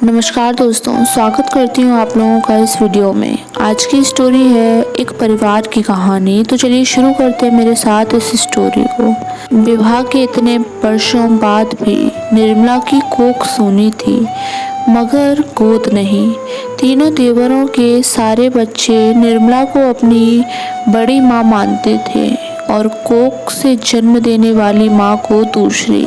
नमस्कार दोस्तों, स्वागत करती हूँ आप लोगों का इस वीडियो में। आज की स्टोरी है एक परिवार की कहानी। तो चलिए शुरू करते हैं मेरे साथ इस स्टोरी को। विवाह के इतने वर्षों बाद भी निर्मला की कोख सूनी थी, मगर गोद नहीं। तीनों देवरों के सारे बच्चे निर्मला को अपनी बड़ी माँ मानते थे और कोख से जन्म देने वाली माँ को दूसरी।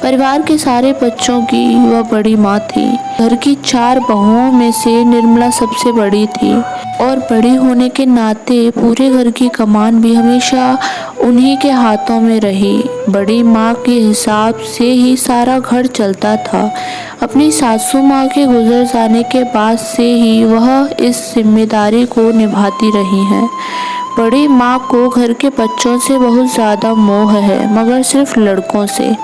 परिवार के सारे बच्चों की वह बड़ी माँ थी। घर की 4 बहुओं में से निर्मला सबसे बड़ी थी और बड़ी होने के नाते पूरे घर की कमान भी हमेशा उन्हीं के हाथों में रही। बड़ी माँ के हिसाब से ही सारा घर चलता था। अपनी सासू माँ के गुजर जाने के बाद से ही वह इस जिम्मेदारी को निभाती रही हैं। बड़ी माँ को घर के बच्चों से बहुत ज़्यादा मोह है, मगर सिर्फ लड़कों से।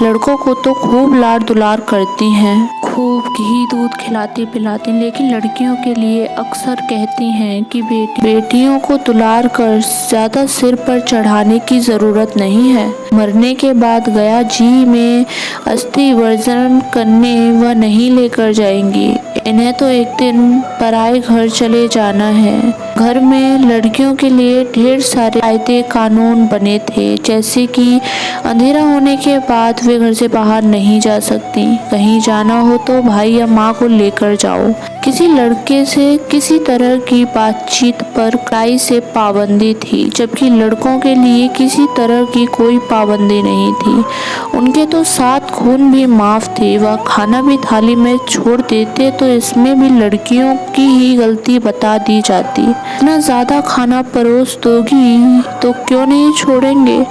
लड़कों को तो खूब लाड दुलार करती हैं, खूब घी दूध खिलाती पिलाती, लेकिन लड़कियों के लिए अक्सर कहती हैं कि बेटियों को दुलार कर ज़्यादा सिर पर चढ़ाने की ज़रूरत नहीं है। मरने के बाद गया जी में अस्थि विसर्जन करने वह नहीं लेकर जाएंगी। इन्हें तो एक दिन पराए घर चले जाना है। घर में लड़कियों के लिए ढेर सारे कायदे कानून बने थे, जैसे कि अंधेरा होने के बाद वे घर से बाहर नहीं जा सकती। कहीं जाना हो तो भाई या माँ को लेकर जाओ। किसी लड़के से किसी तरह की बातचीत पर कड़ाई से पाबंदी थी, जबकि लड़कों के लिए किसी तरह की कोई पाबंदी नहीं थी। उनके तो 7 खून भी माफ थे। वह खाना भी थाली में छोड़ देते तो इसमें भी लड़कियों की ही गलती बता दी जाती। इतना ज़्यादा खाना परोस दोगी तो क्यों नहीं छोड़ेंगे।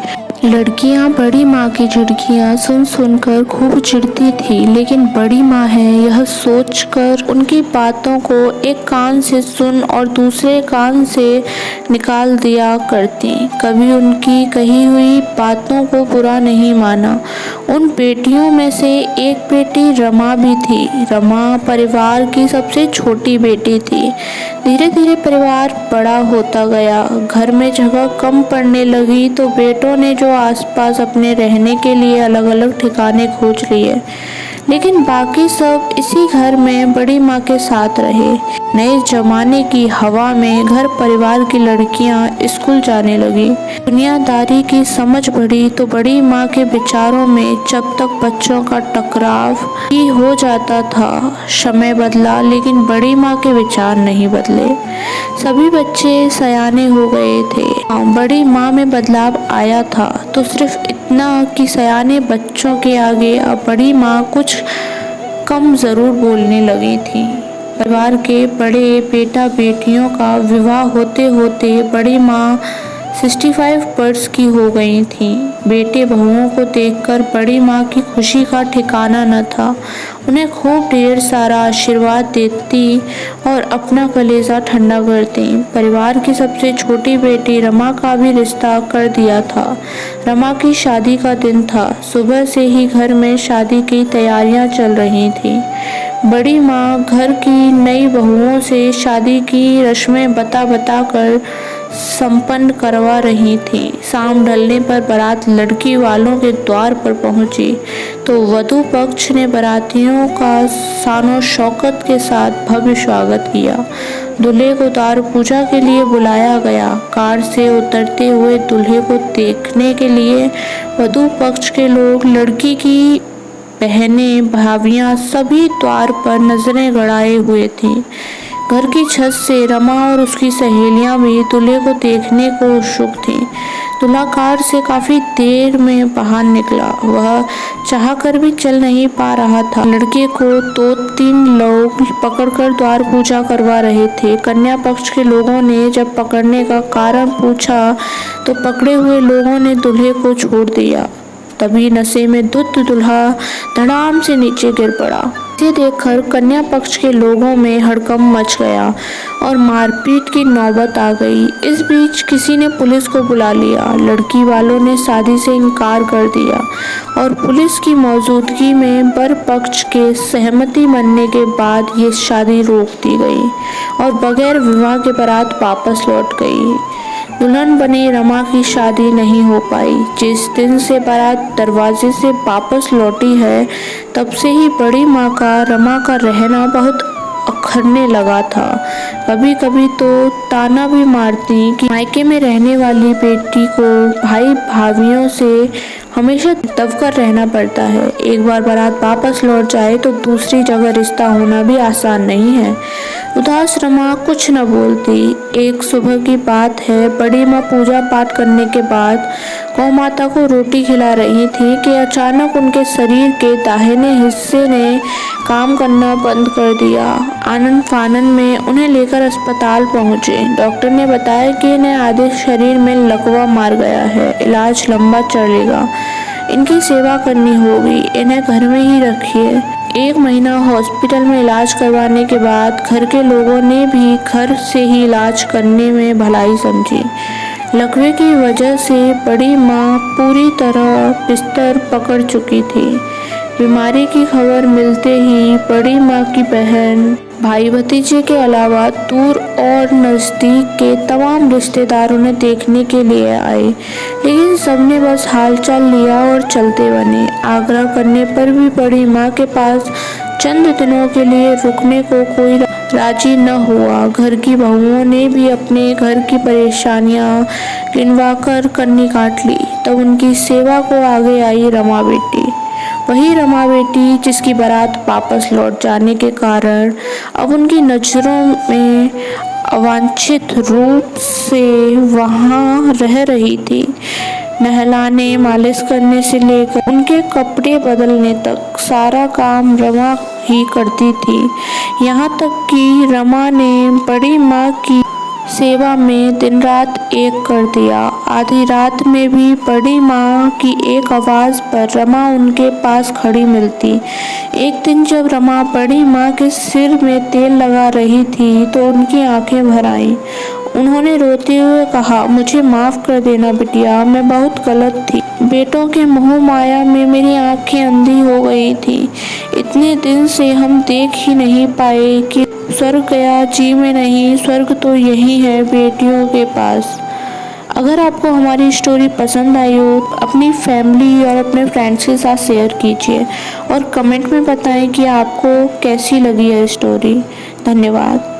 लड़कियां बड़ी माँ की झिड़कियाँ सुन सुनकर खूब चिढ़ती थी, लेकिन बड़ी माँ है यह सोचकर उनकी बातों को एक कान से सुन और दूसरे कान से निकाल दिया करती। कभी उनकी कही हुई बातों को बुरा नहीं माना। उन बेटियों में से एक बेटी रमा भी थी। रमा परिवार की सबसे छोटी बेटी थी। धीरे धीरे परिवार बड़ा होता गया। घर में जगह कम पड़ने लगी तो बेटों ने जो आसपास अपने रहने के लिए अलग अलग ठिकाने खोज लिए, लेकिन बाकी सब इसी घर में बड़ी माँ के साथ रहे। नए जमाने की हवा में घर परिवार की लड़कियां स्कूल जाने लगी। दुनियादारी की समझ बढ़ी तो बड़ी माँ के विचारों में जब तक बच्चों का टकराव ही हो जाता था। समय बदला, लेकिन बड़ी माँ के विचार नहीं बदले। सभी बच्चे सयाने हो गए थे। बड़ी माँ में बदलाव आया था तो सिर्फ इतना कि सयाने बच्चों के आगे अब बड़ी माँ कुछ कम ज़रूर बोलने लगी थी। परिवार के बड़े बेटा बेटियों का विवाह होते होते बड़ी माँ 65 वर्ष की हो गई थी। बेटे बहुओं को देखकर बड़ी माँ की खुशी का ठिकाना न था। उन्हें खूब ढेर सारा आशीर्वाद देती और अपना कलेजा ठंडा करती। परिवार की सबसे छोटी बेटी रमा का भी रिश्ता कर दिया था। रमा की शादी का दिन था। सुबह से ही घर में शादी की तैयारियां चल रही थी। बड़ी माँ घर की नई बहुओं से शादी की रस्में बता कर संपन्न करवा रही थी। शाम ढलने पर बारात लड़की वालों के द्वार पर पहुंची तो वधू पक्ष ने बारातियों का शानो शौकत के साथ भव्य स्वागत किया। दूल्हे को द्वार पूजा के लिए बुलाया गया। कार से उतरते हुए दूल्हे को देखने के लिए वधू पक्ष के लोग, लड़की की बहनें, भाभियां सभी द्वार पर नजरें गड़ाए हुए थी। घर की छत से रमा और उसकी सहेलियां भी दूल्हे को देखने को उत्सुक थीं। दूल्हा कार से काफी देर में बाहर निकला। वह चाहकर भी चल नहीं पा रहा था। लड़के को 2-3 लोग पकड़कर द्वार पूजा करवा रहे थे। कन्या पक्ष के लोगों ने जब पकड़ने का कारण पूछा तो पकड़े हुए लोगों ने दूल्हे को छोड़ दिया। तभी नशे में धुत दूल्हा धड़ाम से नीचे गिर पड़ा। इसे देखकर कन्या पक्ष के लोगों में हड़कंप मच गया और मारपीट की नौबत आ गई। इस बीच किसी ने पुलिस को बुला लिया। लड़की वालों ने शादी से इनकार कर दिया और पुलिस की मौजूदगी में वर पक्ष के सहमति बनने के बाद ये शादी रोक दी गई और बगैर विवाह के बारात वापस लौट गई। दुल्हन बनी रमा की शादी नहीं हो पाई। जिस दिन से बारात दरवाजे से वापस लौटी है, तब से ही बड़ी माँ का रमा का रहना बहुत अखरने लगा था। कभी कभी तो ताना भी मारती कि मायके में रहने वाली बेटी को भाई भाभियों से हमेशा दबकर रहना पड़ता है। एक बार बारात वापस लौट जाए तो दूसरी जगह रिश्ता होना भी आसान नहीं है। उदास रमा कुछ न बोलती। एक सुबह की बात है, बड़ी माँ पूजा पाठ करने के बाद गौ माता को रोटी खिला रही थी कि अचानक उनके शरीर के दाहिने हिस्से ने काम करना बंद कर दिया। आनन फानन में उन्हें लेकर अस्पताल पहुंचे। डॉक्टर ने बताया कि इन्हें आधे शरीर में लकवा मार गया है, इलाज लंबा चलेगा, इनकी सेवा करनी होगी, इन्हें घर में ही रखिए। 1 महीना हॉस्पिटल में इलाज करवाने के बाद घर के लोगों ने भी घर से ही इलाज करने में भलाई समझी। लकवे की वजह से बड़ी माँ पूरी तरह बिस्तर पकड़ चुकी थी। बीमारी की खबर मिलते ही बड़ी माँ की बहन, भाई भतीजे के अलावा दूर और नज़दीक के तमाम रिश्तेदार उन्हें देखने के लिए आए, लेकिन सबने बस हालचाल लिया और चलते बने। आग्रह करने पर भी बड़ी माँ के पास चंद दिनों के लिए रुकने को कोई राजी न हुआ। घर की बहुओं ने भी अपने घर की परेशानियां गिनवाकर कन्नी काट ली। तब उनकी सेवा को आगे आई रमा बेटी। वही रमा बेटी जिसकी बारात वापस लौट जाने के कारण अब उनकी नज़रों में अवांछित रूप से वहाँ रह रही थी। नहलाने, मालिश करने से लेकर उनके कपड़े बदलने तक सारा काम रमा ही करती थी। यहाँ तक कि रमा ने बड़ी माँ की सेवा में दिन रात एक कर दिया। आधी रात में भी बड़ी माँ की एक आवाज़ पर रमा उनके पास खड़ी मिलती। एक दिन जब रमा बड़ी माँ के सिर में तेल लगा रही थी तो उनकी आंखें भर आईं। उन्होंने रोते हुए कहा, मुझे माफ़ कर देना बिटिया, मैं बहुत गलत थी। बेटों के मोह माया में मेरी आंखें अंधी हो गई थी। इतने दिन से हम देख ही नहीं पाए कि स्वर्ग गया जी में नहीं, स्वर्ग तो यही है बेटियों के पास। अगर आपको हमारी स्टोरी पसंद आई हो तो अपनी फैमिली और अपने फ्रेंड्स के साथ शेयर कीजिए और कमेंट में बताएं कि आपको कैसी लगी है स्टोरी। धन्यवाद।